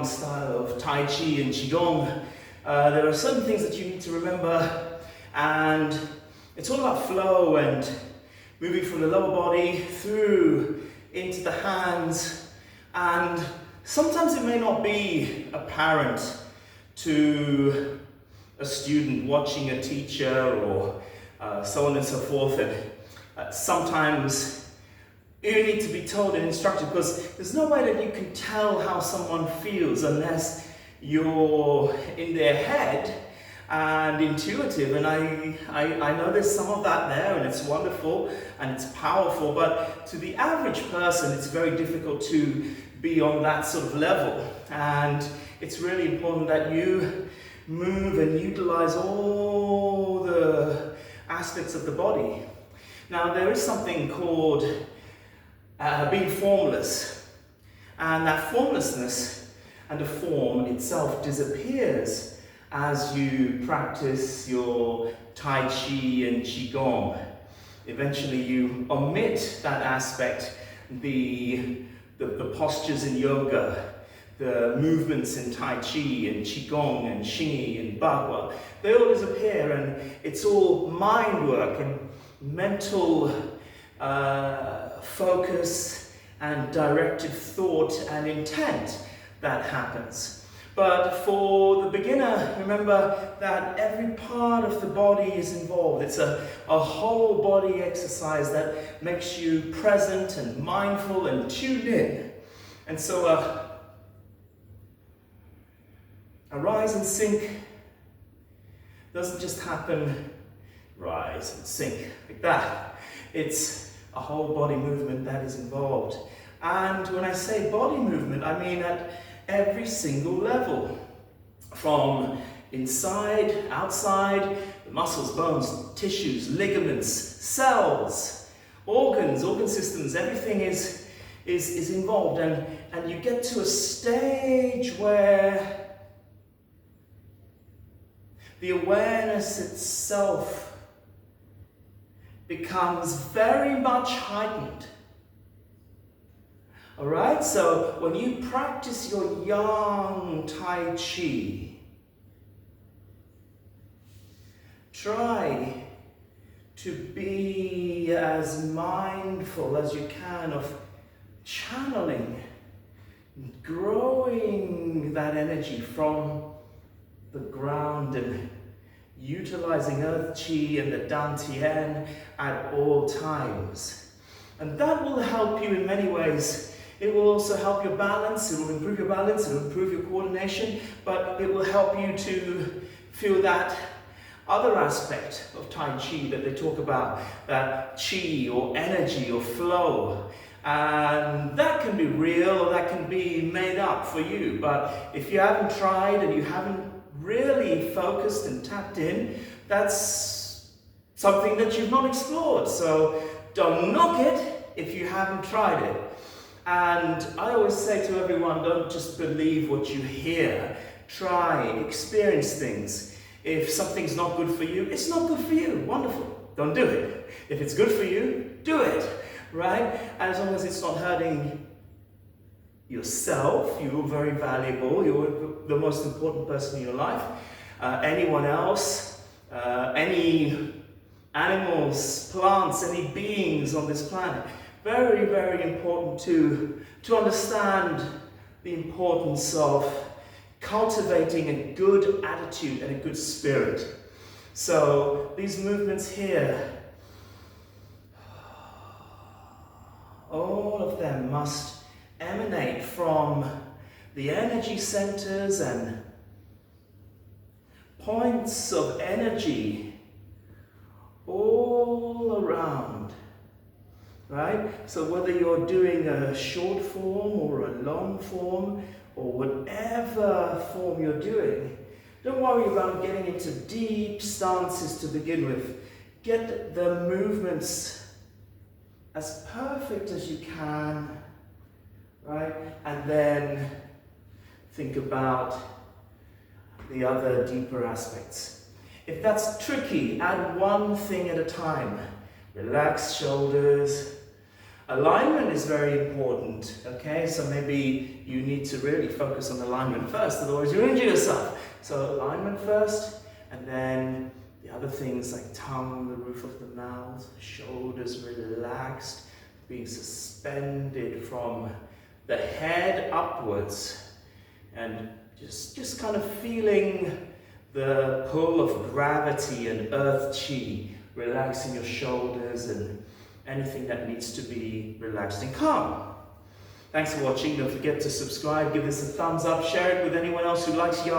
Yang style of Tai Chi and Qigong, there are certain things that you need to remember, and it's all about flow and moving from the lower body through into the hands, and sometimes it may not be apparent to a student watching a teacher or so on and so forth, and sometimes you need to be told and instructed, because there's no way that you can tell how someone feels unless you're in their head and intuitive. And I know there's some of that there, and it's wonderful and it's powerful, but to the average person it's very difficult to be on that sort of level. And it's really important that you move and utilize all the aspects of the body. Now, there is something called being formless, and that formlessness and the form itself disappears as you practice your Tai Chi and Qigong. Eventually you omit that aspect, the postures in yoga, the movements in Tai Chi and Qigong and Xingyi and Bagua. They all disappear, and it's all mind work and mental focus and directed thought and intent that happens. But for the beginner, remember that every part of the body is involved. It's a whole body exercise that makes you present and mindful and tuned in. And so a rise and sink doesn't just happen, rise and sink like that. It's a whole body movement that is involved. And when I say body movement, I mean at every single level, from inside, outside, the muscles, bones, tissues, ligaments, cells, organs, organ systems, everything is involved. And you get to a stage where the awareness itself becomes very much heightened. All right, so when you practice your Yang Tai Chi, try to be as mindful as you can of channeling, growing that energy from the ground and utilizing Earth Qi and the Dantian at all times. And that will help you in many ways. It will also help your balance, it will improve your balance, it will improve your coordination, but it will help you to feel that other aspect of Tai Chi that they talk about, that Qi or energy or flow. And that can be real or that can be made up for you. But if you haven't tried and you haven't really focused and tapped in, that's something that you've not explored. So don't knock it if you haven't tried it. And I always say to everyone, don't just believe what you hear. Try, experience things. If something's not good for you, it's not good for you. Wonderful. Don't do it. If it's good for you, do it. Right? And as long as it's not hurting yourself, you're very valuable. You're the most important person in your life. Anyone else, any animals, plants, any beings on this planet. Very, very important to understand the importance of cultivating a good attitude and a good spirit. So these movements here, all of them must emanate from the energy centers and points of energy all around. Right? So whether you're doing a short form or a long form or whatever form you're doing, don't worry about getting into deep stances to begin with. Get the movements as perfect as you can, right? And then think about the other deeper aspects. If that's tricky, add one thing at a time. Relax shoulders, Alignment is very important, okay? So maybe you need to really focus on alignment first, otherwise you'll injure yourself. So alignment first, and then the other things like tongue, the roof of the mouth, shoulders relaxed, being suspended from the head upwards, and just kind of feeling the pull of gravity and earth chi, relaxing your shoulders and anything that needs to be relaxed and calm. Thanks for watching. Don't forget to subscribe, give this a thumbs up, share it with anyone else who likes yang.